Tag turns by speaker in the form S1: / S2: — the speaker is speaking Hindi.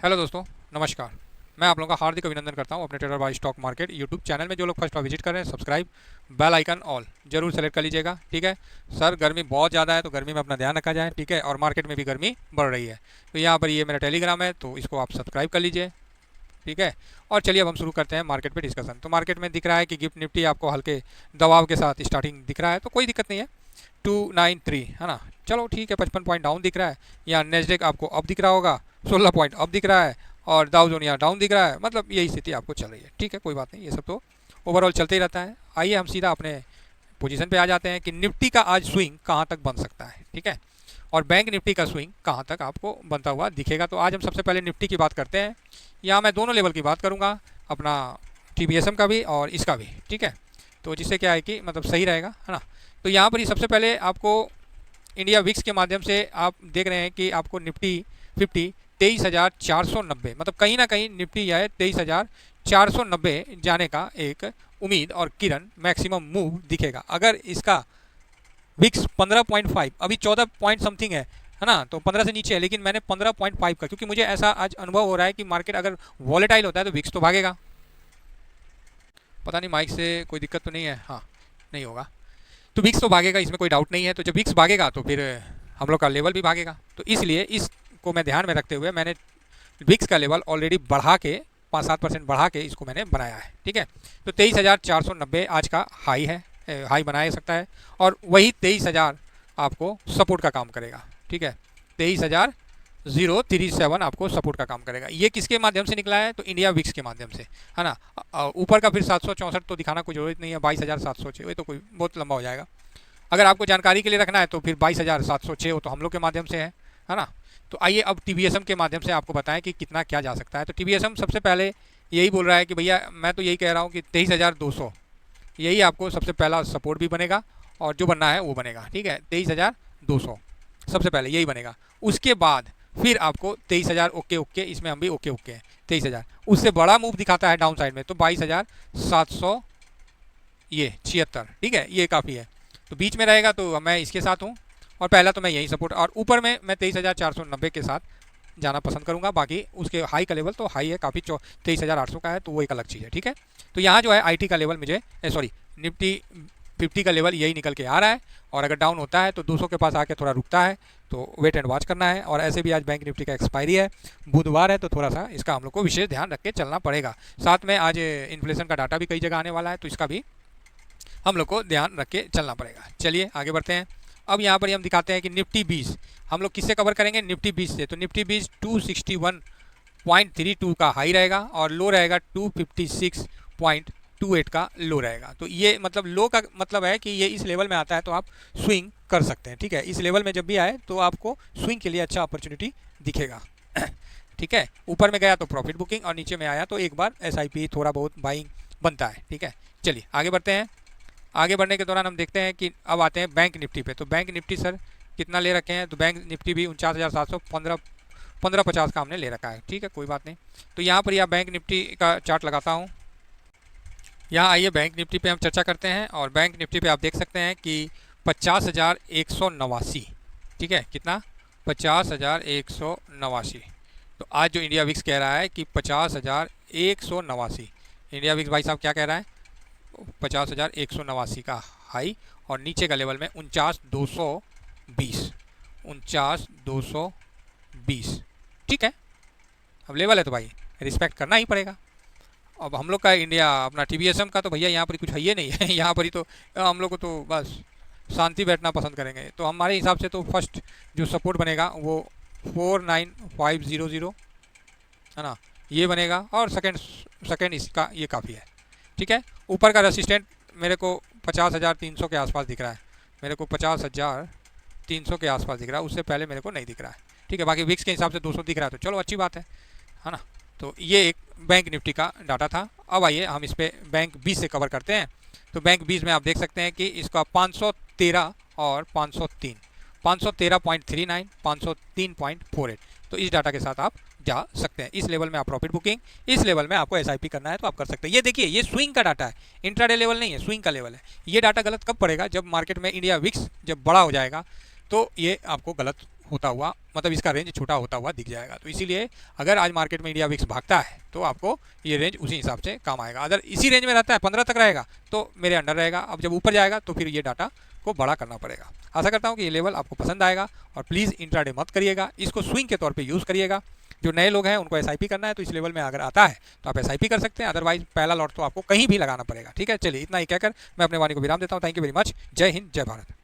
S1: हेलो दोस्तों, नमस्कार। मैं आप लोगों का हार्दिक अभिनंदन करता हूं अपने trader by stock market YouTube channel में। जो लोग फर्स्ट बार विजिट कर रहे हैं, सब्सक्राइब, बेल आइकन ऑल जरूर सेलेक्ट कर लीजिएगा। ठीक है सर, गर्मी बहुत ज़्यादा है तो गर्मी में अपना ध्यान रखा जाए। ठीक है, और मार्केट में भी गर्मी बढ़ रही है तो यहाँ पर ये मेरा टेलीग्राम है, तो इसको आप सब्सक्राइब कर लीजिए। ठीक है, और चलिए अब हम शुरू करते हैं मार्केट पे डिस्कशन। तो मार्केट में दिख रहा है कि गिफ्ट निफ्टी आपको हल्के दबाव के साथ स्टार्टिंग दिख रहा है, तो कोई दिक्कत नहीं है। 293 है ना, चलो ठीक है। 55 पॉइंट डाउन दिख रहा है। यहाँ नेस्डेक आपको अब दिख रहा होगा, 16 पॉइंट अब दिख रहा है, और डाउ जोन यहाँ डाउन दिख रहा है। मतलब यही स्थिति आपको चल रही है। ठीक है, कोई बात नहीं, ये सब तो ओवरऑल चलते ही रहता है। आइए हम सीधा अपने पोजीशन पे आ जाते हैं कि निफ्टी का आज स्विंग कहाँ तक बन सकता है। ठीक है, और बैंक निफ्टी का स्विंग कहाँ तक आपको बनता हुआ दिखेगा। तो आज हम सबसे पहले निफ्टी की बात करते हैं। यहाँ मैं दोनों लेवल की बात करूँगा, अपना TBSM का भी और इसका भी। ठीक है, तो जिससे क्या है कि मतलब सही रहेगा, है ना। तो यहाँ पर ही सबसे पहले आपको इंडिया विक्स के माध्यम से आप देख रहे हैं कि आपको निफ्टी 50 23,490, मतलब कहीं ना कहीं निफ्टी है 23,490 जाने का एक उम्मीद और किरण मैक्सिमम मूव दिखेगा। अगर इसका विक्स 15.5, अभी 14 पॉइंट समथिंग है ना, तो 15 से नीचे है, लेकिन मैंने 15.5 का, क्योंकि मुझे ऐसा आज अनुभव हो रहा है कि मार्केट अगर वॉलेटाइल होता है तो विक्स तो भागेगा। पता नहीं माइक से कोई दिक्कत तो नहीं है, हाँ नहीं होगा, तो विक्स तो भागेगा, इसमें कोई डाउट नहीं है। तो जब विक्स भागेगा तो फिर हम लोग का लेवल भी भागेगा। तो इसलिए इसको मैं ध्यान में रखते हुए मैंने विक्स का लेवल ऑलरेडी बढ़ा के 5-7% बढ़ा के इसको मैंने बनाया है। ठीक है, तो 23,490 आज का हाई है, हाई बना सकता है, और वही 23,000 आपको सपोर्ट का काम करेगा। ठीक है, 23,037 आपको सपोर्ट का काम करेगा। ये किसके माध्यम से निकला है? तो इंडिया विक्स के माध्यम से, है ना। ऊपर का फिर 764 तो दिखाना कोई जरूरत नहीं है, 22,706 ये तो कोई बहुत लंबा हो जाएगा। अगर आपको जानकारी के लिए रखना है तो फिर 22,706 वो तो हम लोग के माध्यम से है ना। तो आइए अब TBSM के माध्यम से आपको बताएं कि कितना क्या जा सकता है। तो TBSM सबसे पहले यही बोल रहा है कि भैया मैं तो यही कह रहा हूँ कि 23,200 यही आपको सबसे पहला सपोर्ट भी बनेगा, और जो बनना है वो बनेगा। ठीक है, 23,200 सबसे पहले यही बनेगा। उसके बाद फिर आपको 23,000 ओके ओके, इसमें हम भी ओके ओके हैं। 23,000 उससे बड़ा मूव दिखाता है डाउन साइड में तो 22,700 ये 76। ठीक है, ये काफ़ी है, तो बीच में रहेगा तो मैं इसके साथ हूँ, और पहला तो मैं यही सपोर्ट, और ऊपर में मैं 23,490 के साथ जाना पसंद करूंगा। बाकी उसके हाई का लेवल तो हाई है काफ़ी, 23,800 का है, तो वो एक अलग चीज़ है। ठीक है, तो यहाँ जो है IT का लेवल मुझे सॉरी निफ्टी 50 का लेवल यही निकल के आ रहा है, और अगर डाउन होता है तो 200 के पास आके थोड़ा रुकता है, तो वेट एंड वॉच करना है। और ऐसे भी आज बैंक निफ्टी का एक्सपायरी है, बुधवार है, तो थोड़ा सा इसका हम लोग को विशेष ध्यान रख के चलना पड़ेगा। साथ में आज इन्फ्लेशन का डाटा भी कई जगह आने वाला है, तो इसका भी हम लोग को ध्यान रख के चलना पड़ेगा। चलिए आगे बढ़ते हैं। अब यहाँ पर हम दिखाते हैं कि निफ्टी 20 हम लोग किससे कवर करेंगे? निफ्टी 20 से। तो निफ्टी 20 261.32 का हाई रहेगा, और लो रहेगा 256.28 का लो रहेगा। तो ये मतलब लो का मतलब है कि ये इस लेवल में आता है तो आप स्विंग कर सकते हैं। ठीक है, इस लेवल में जब भी आए तो आपको स्विंग के लिए अच्छा अपॉर्चुनिटी दिखेगा। ठीक है, ऊपर में गया तो प्रॉफिट बुकिंग, और नीचे में आया तो एक बार SIP थोड़ा बहुत बाइंग बनता है। ठीक है, चलिए आगे बढ़ते हैं। आगे बढ़ने के दौरान हम देखते हैं कि अब आते हैं बैंक निफ्टी पे। तो बैंक निफ्टी सर कितना ले रखे हैं? तो बैंक निफ्टी भी 49,715.50 का हमने ले रखा है। ठीक है, कोई बात नहीं। तो यहाँ पर यह बैंक निफ्टी का चार्ट लगाता हूँ। यहाँ आइए बैंक निफ्टी पे हम चर्चा करते हैं, और बैंक निफ्टी पे आप देख सकते हैं कि 50,189। ठीक है, कितना? 50,189। तो आज जो इंडिया विक्स कह रहा है कि 50,189, इंडिया विक्स भाई साहब क्या कह रहा है? 50,189 का हाई, और नीचे का लेवल में 49,220, 49,220। ठीक है, अब लेवल है तो भाई रिस्पेक्ट करना ही पड़ेगा। अब हम लोग का इंडिया अपना TBSM का तो भैया यहाँ पर कुछ है ही नहीं है। यहाँ पर ही तो हम लोग को तो बस शांति बैठना पसंद करेंगे। तो हमारे हिसाब से तो फर्स्ट जो सपोर्ट बनेगा वो 49,500 है ना, ये बनेगा, और सेकेंड इसका ये काफ़ी है। ठीक है, ऊपर का रेसिस्टेंट मेरे को 50,300 के आसपास दिख रहा है, मेरे को 50,300 के आसपास दिख रहा है, उससे पहले मेरे को नहीं दिख रहा है। ठीक है, बाकी विक्स के हिसाब से 200 दिख रहा है, तो चलो अच्छी बात है ना। तो ये एक बैंक निफ्टी का डाटा था। अब आइए हम इस पर बैंक 20 से कवर करते हैं। तो बैंक 20 में आप देख सकते हैं कि इसका 513 और 503, 513.39, 503.48, तो इस डाटा के साथ आप जा सकते हैं। इस लेवल में आप प्रॉफिट बुकिंग, इस लेवल में आपको SIP करना है तो आप कर सकते हैं। ये देखिए, ये स्विंग का डाटा है, इंट्राडे लेवल नहीं है, स्विंग का लेवल है। ये डाटा गलत कब पड़ेगा? जब मार्केट में इंडिया विक्स जब बड़ा हो जाएगा तो ये आपको गलत होता हुआ, मतलब इसका रेंज छोटा होता हुआ दिख जाएगा। तो इसीलिए अगर आज मार्केट में इंडिया विक्स भागता है तो आपको ये रेंज उसी हिसाब से काम आएगा। अगर इसी रेंज में रहता है 15 तक रहेगा तो मेरे अंडर रहेगा। अब जब ऊपर जाएगा तो फिर ये डाटा को बड़ा करना पड़ेगा। आशा करता हूँ कि ये लेवल आपको पसंद आएगा और प्लीज़ इंट्राडे मत करिएगा, इसको स्विंग के तौर पे यूज़ करिएगा। जो नए लोग हैं उनको एसआईपी करना है तो इस लेवल में अगर आता है तो आप एसआईपी कर सकते हैं, अदरवाइज पहला लॉट तो आपको कहीं भी लगाना पड़ेगा। ठीक है, चलिए इतना ही कहकर मैं अपने वाणी को विराम देता हूँ। Thank you very much. जय हिंद, जय भारत।